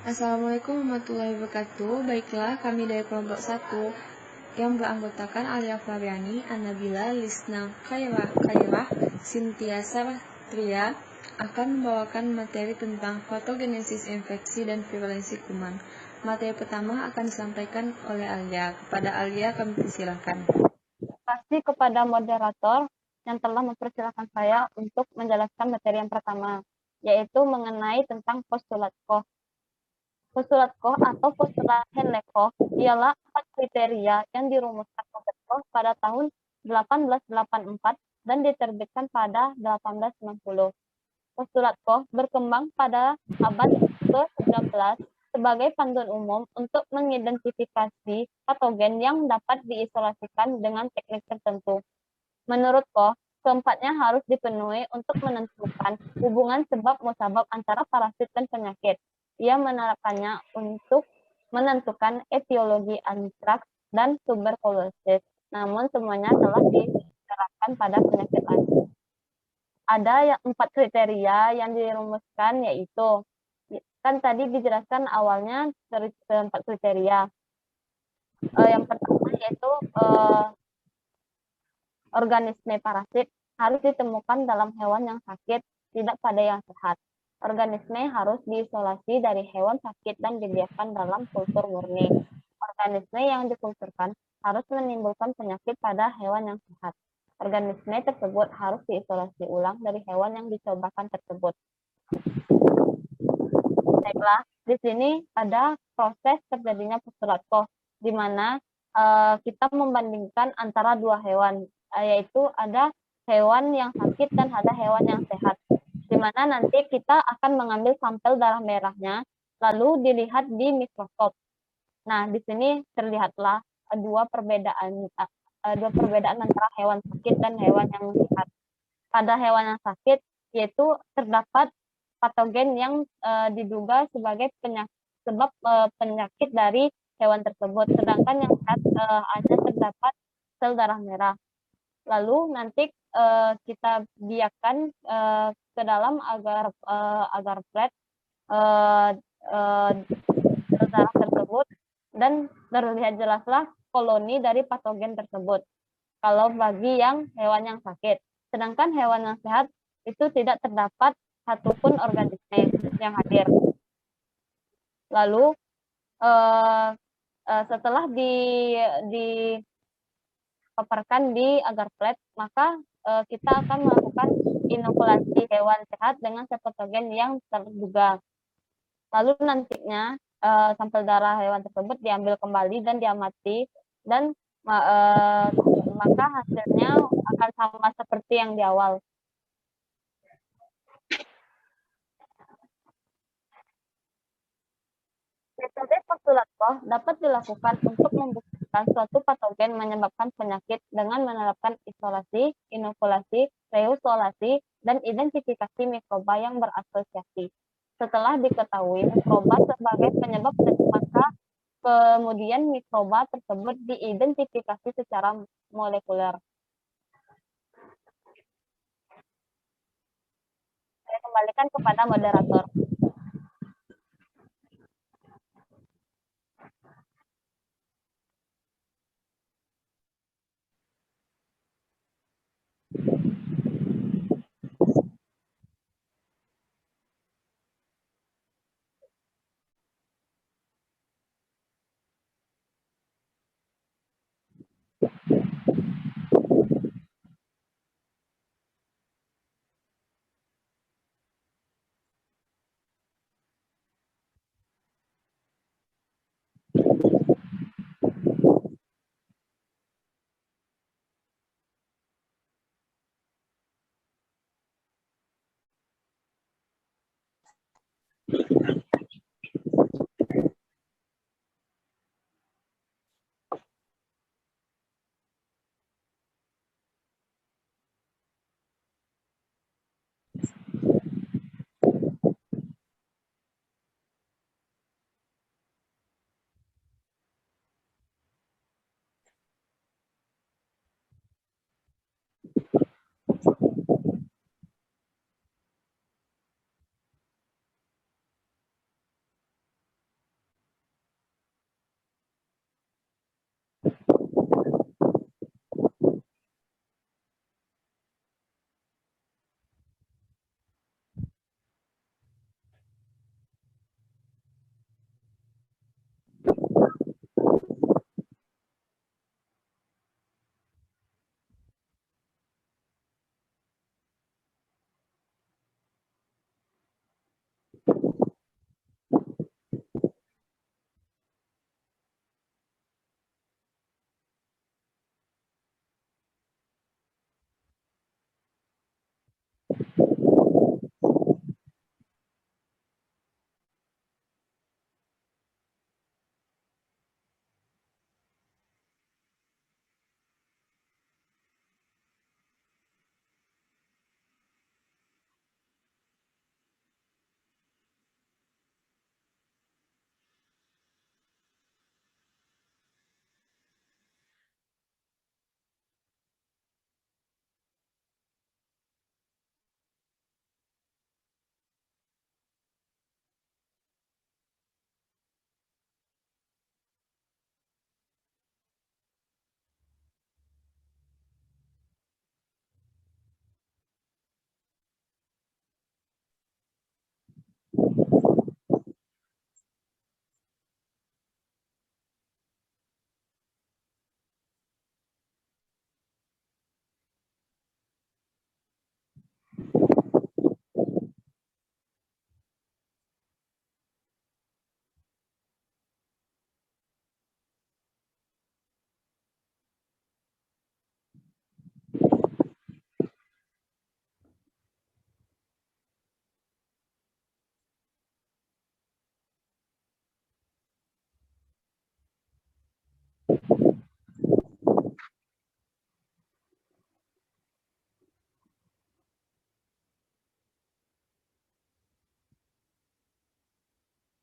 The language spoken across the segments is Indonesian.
Assalamualaikum warahmatullahi wabarakatuh. Baiklah, kami dari kelompok 1 yang beranggotakan Alia Flaviani, Annabila, Lisna, Kairah, Cynthia Satria akan membawakan materi tentang patogenesis infeksi dan virulensi kuman. Materi pertama akan disampaikan oleh Alia. Kepada Alia kami persilakan. Terima kasih kepada moderator yang telah mempersilahkan saya untuk menjelaskan materi yang pertama, yaitu mengenai tentang postulat Koch. Postulat Koch atau postulat Henle-Koch ialah 4 kriteria yang dirumuskan oleh Koch pada tahun 1884 dan diterbitkan pada 1890. Postulat Koch berkembang pada abad ke-19 sebagai panduan umum untuk mengidentifikasi patogen yang dapat diisolasikan dengan teknik tertentu. Menurut Koch, keempatnya harus dipenuhi untuk menentukan hubungan sebab musabab antara parasit dan penyakit. Ia menerapkannya untuk menentukan etiologi antraks dan tuberkulosis. Namun semuanya telah diterapkan pada penyakit lain. Ada 4 kriteria yang dirumuskan, yaitu kan tadi dijelaskan awalnya 4 kriteria. Yang pertama yaitu organisme parasit harus ditemukan dalam hewan yang sakit, tidak pada yang sehat. Organisme harus diisolasi dari hewan sakit dan dibiarkan dalam kultur murni. Organisme yang dikulturkan harus menimbulkan penyakit pada hewan yang sehat. Organisme tersebut harus diisolasi ulang dari hewan yang dicobakan tersebut. Baiklah, di sini ada proses terjadinya postulat Koch, di mana kita membandingkan antara dua hewan, yaitu ada hewan yang sakit dan ada hewan yang sehat. Di mana nanti kita akan mengambil sampel darah merahnya, lalu dilihat di mikroskop. Nah, di sini terlihatlah dua perbedaan antara hewan sakit dan hewan yang sehat. Pada hewan yang sakit, yaitu terdapat patogen yang diduga sebagai sebab penyakit dari hewan tersebut, sedangkan yang sehat hanya terdapat sel darah merah. Lalu nanti kita biarkan ke dalam agar flat sel darah tersebut dan terlihat jelaslah koloni dari patogen tersebut. Kalau bagi yang hewan yang sakit, sedangkan hewan yang sehat itu tidak terdapat satupun organisme yang hadir. Lalu setelah dipaparkan di agar flat, maka kita akan melakukan inokulasi hewan sehat dengan patogen yang terduga. Lalu nantinya sampel darah hewan tersebut diambil kembali dan diamati, dan maka hasilnya akan sama seperti yang di awal. Metode postulat Koch dapat dilakukan untuk membuktikan suatu patogen menyebabkan penyakit dengan menerapkan isolasi, inokulasi, reisolasi, dan identifikasi mikroba yang berasosiasi. Setelah diketahui mikroba sebagai penyebab, maka kemudian mikroba tersebut diidentifikasi secara molekuler. Saya kembalikan kepada moderator.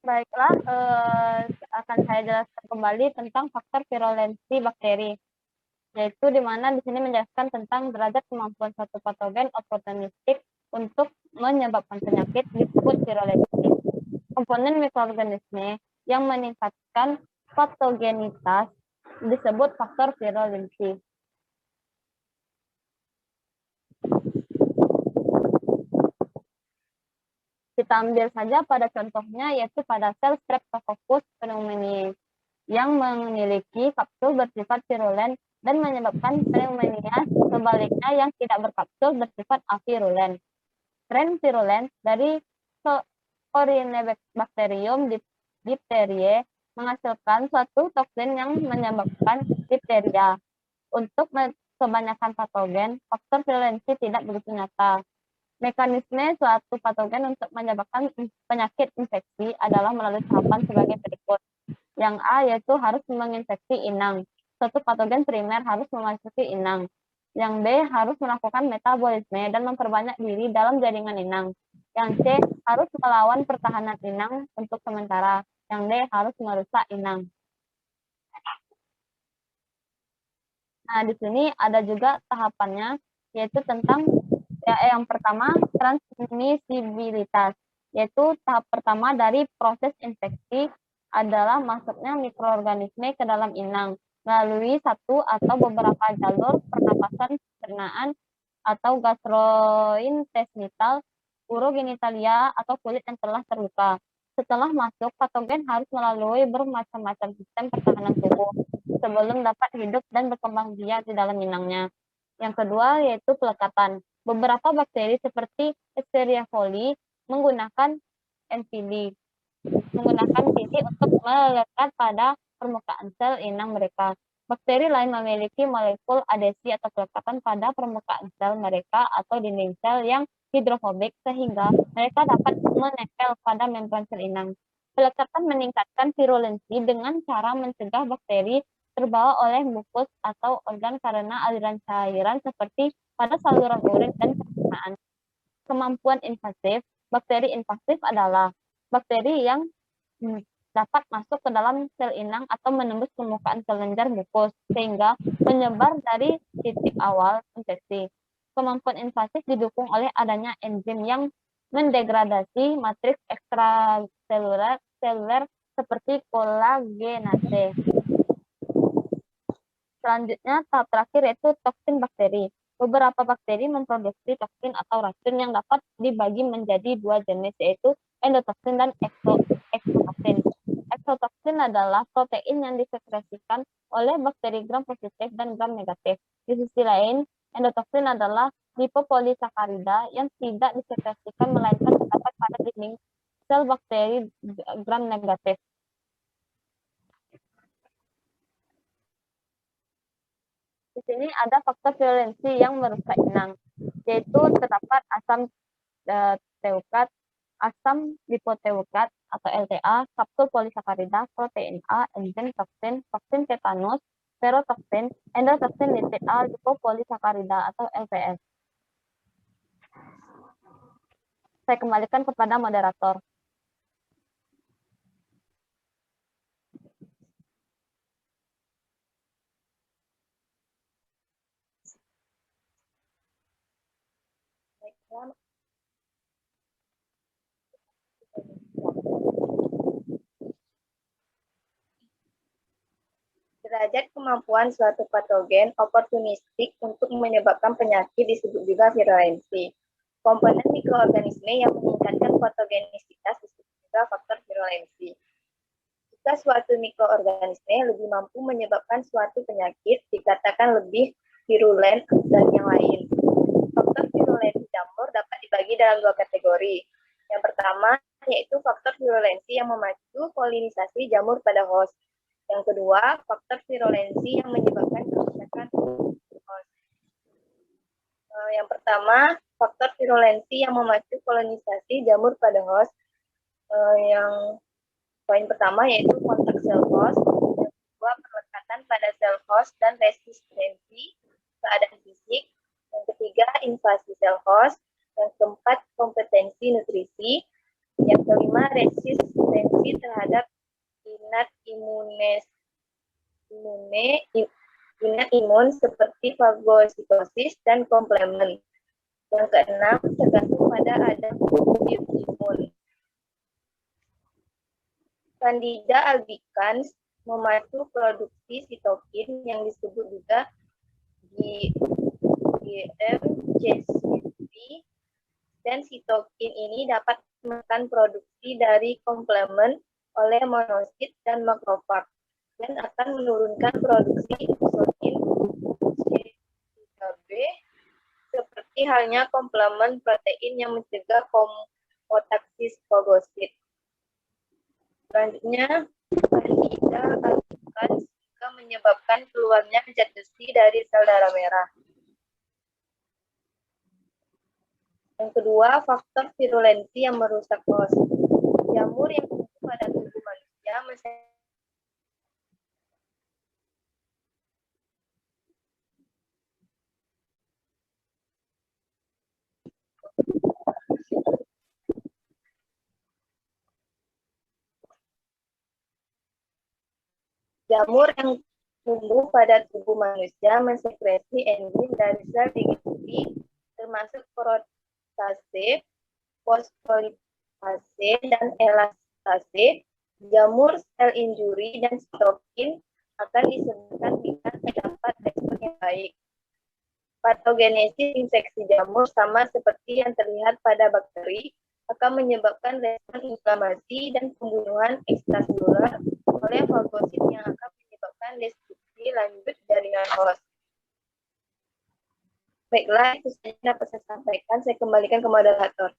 Baiklah, akan saya jelaskan kembali tentang faktor virulensi bakteri, yaitu di mana di sini menjelaskan tentang derajat kemampuan suatu patogen oportunistik untuk menyebabkan penyakit disebut virulensi. Komponen mikroorganisme yang meningkatkan patogenitas disebut faktor virulensi. Kita ambil saja pada contohnya, yaitu pada sel Streptococcus pneumoniae yang memiliki kapsul bersifat virulen dan menyebabkan pneumonia, sebaliknya yang tidak berkapsul bersifat avirulen. Tren virulen dari Corynebacterium diphtheriae menghasilkan suatu toksin yang menyebabkan dipteria. Untuk kebanyakan patogen, faktor virulensi tidak begitu nyata. Mekanisme suatu patogen untuk menyebabkan penyakit infeksi adalah melalui tahapan sebagai berikut. Yang A yaitu harus menginfeksi inang. Suatu patogen primer harus memasuki inang. Yang B harus melakukan metabolisme dan memperbanyak diri dalam jaringan inang. Yang C harus melawan pertahanan inang untuk sementara. Yang D harus merusak inang. Nah, di sini ada juga tahapannya, yaitu tentang yang pertama, transmisibilitas, yaitu tahap pertama dari proses infeksi adalah masuknya mikroorganisme ke dalam inang melalui satu atau beberapa jalur pernapasan pencernaan atau gastrointestinal, urogenitalia, atau kulit yang telah terluka. Setelah masuk, patogen harus melalui bermacam-macam sistem pertahanan tubuh sebelum dapat hidup dan berkembang biak di dalam inangnya. Yang kedua yaitu pelekatan. Beberapa bakteri seperti Escherichia coli menggunakan NPD, menggunakan PD untuk melekat pada permukaan sel inang mereka. Bakteri lain memiliki molekul adesi atau pelekatan pada permukaan sel mereka atau dinding sel yang hidrofobik sehingga mereka dapat menempel pada membran sel inang. Pelekatan meningkatkan virulensi dengan cara mencegah bakteri terbawa oleh mukus atau organ karena aliran cairan seperti pada saluran urin dan pencernaan. Kemampuan invasif, bakteri invasif adalah bakteri yang dapat masuk ke dalam sel inang atau menembus permukaan kelenjar mukus sehingga menyebar dari titik awal infeksi. Kemampuan invasif didukung oleh adanya enzim yang mendegradasi matriks ekstraseluler seperti kolagenase. Selanjutnya, tahap terakhir yaitu toksin bakteri. Beberapa bakteri memproduksi toksin atau racun yang dapat dibagi menjadi dua jenis, yaitu endotoksin dan eksotoksin. Eksotoksin adalah protein yang disekresikan oleh bakteri gram positif dan gram negatif. Di sisi lain, endotoksin adalah lipopolisakarida yang tidak disekresikan melainkan terdapat pada dinding sel bakteri gram negatif. Di sini ada faktor virulensi yang merusak inang, yaitu terdapat asam teukat, asam lipoteukat atau LTA, kapsul polisakarida, protein A, enzim toksin, toksin tetanus, ferotoksin, endotoksin lipid A, lipopolisakarida atau LPS. Saya kembalikan kepada moderator. Derajat kemampuan suatu patogen oportunistik untuk menyebabkan penyakit disebut juga virulensi. Komponen mikroorganisme yang meningkatkan patogenisitas disebut juga faktor virulensi. Jika suatu mikroorganisme lebih mampu menyebabkan suatu penyakit, dikatakan lebih virulen dari yang lain. Faktor virulensi jamur dapat dibagi dalam dua kategori. Yang pertama yaitu faktor virulensi yang memacu polinisasi jamur pada host. Yang kedua, faktor virulensi yang menyebabkan kerusakan host. Yang pertama, faktor virulensi yang memacu kolonisasi jamur pada host. Yang poin pertama yaitu kontak sel host. Yang kedua, perlekatan pada sel host dan resistensi keadaan fisik. Yang ketiga, invasi sel host. Yang keempat, kompetensi nutrisi. Yang kelima, resistensi imun seperti fagositosis dan komplement. Yang keenam, tergantung pada adanya imun. Candida albicans memacu produksi sitokin yang disebut juga GM-CSF, dan sitokin ini dapat menekan produksi dari komplement oleh monosit dan makrofag dan akan menurunkan produksi insulin C3b seperti halnya komplement protein yang mencegah homeostasis fagosit. Selanjutnya, Candida albicans juga menyebabkan keluarnya zat besi dari sel darah merah. Yang kedua, faktor virulensi yang merusak host. Jamur yang tumbuh pada tubuh manusia mensekresi enzim dari sel digestif termasuk protase, fosfolipase, dan elastase. Jamur, sel injuri, dan sitokin akan disebutkan dengan terdapat respon yang baik. Patogenesis infeksi jamur sama seperti yang terlihat pada bakteri akan menyebabkan respon inflamasi dan pembunuhan ekstraseluler oleh fagosit yang akan menyebabkan destruksi lanjut jaringan host. Baiklah, itu saja dapat saya sampaikan. Saya kembalikan ke moderator.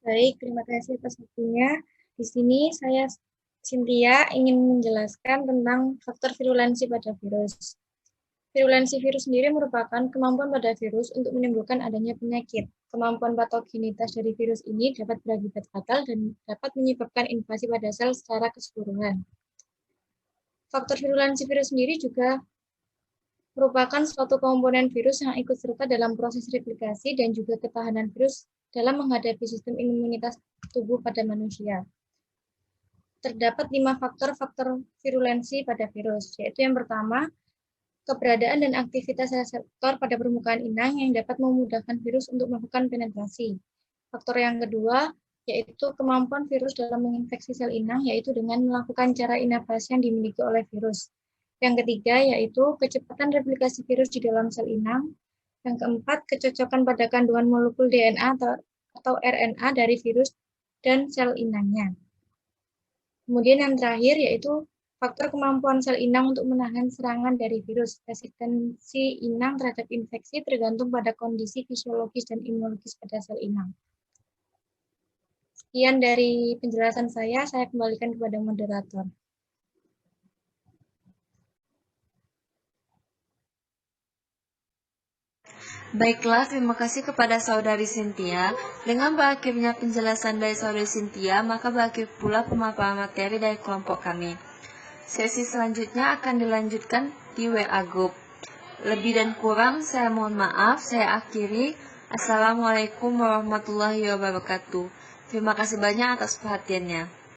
Baik, terima kasih atas waktunya. Di sini saya Cynthia ingin menjelaskan tentang faktor virulensi pada virus. Virulensi virus sendiri merupakan kemampuan pada virus untuk menimbulkan adanya penyakit. Kemampuan patogenitas dari virus ini dapat berakibat fatal dan dapat menyebabkan invasi pada sel secara keseluruhan. Faktor virulensi virus sendiri juga merupakan suatu komponen virus yang ikut serta dalam proses replikasi dan juga ketahanan virus dalam menghadapi sistem imunitas tubuh pada manusia. Terdapat 5 faktor virulensi pada virus, yaitu yang pertama, keberadaan dan aktivitas reseptor pada permukaan inang yang dapat memudahkan virus untuk melakukan penetrasi. Faktor yang kedua, yaitu kemampuan virus dalam menginfeksi sel inang, yaitu dengan melakukan cara inervasi yang dimiliki oleh virus. Yang ketiga, yaitu kecepatan replikasi virus di dalam sel inang. Yang keempat, kecocokan pada kandungan molekul DNA atau RNA dari virus dan sel inangnya. Kemudian yang terakhir, yaitu faktor kemampuan sel inang untuk menahan serangan dari virus. Resistensi inang terhadap infeksi tergantung pada kondisi fisiologis dan imunologis pada sel inang. Sekian dari penjelasan saya kembalikan kepada moderator. Baiklah, terima kasih kepada Saudari Cynthia. Dengan berakhirnya penjelasan dari Saudari Cynthia, maka berakhir pula pemaparan materi dari kelompok kami. Sesi selanjutnya akan dilanjutkan di WA Group. Lebih dan kurang, saya mohon maaf, saya akhiri. Assalamualaikum warahmatullahi wabarakatuh. Terima kasih banyak atas perhatiannya.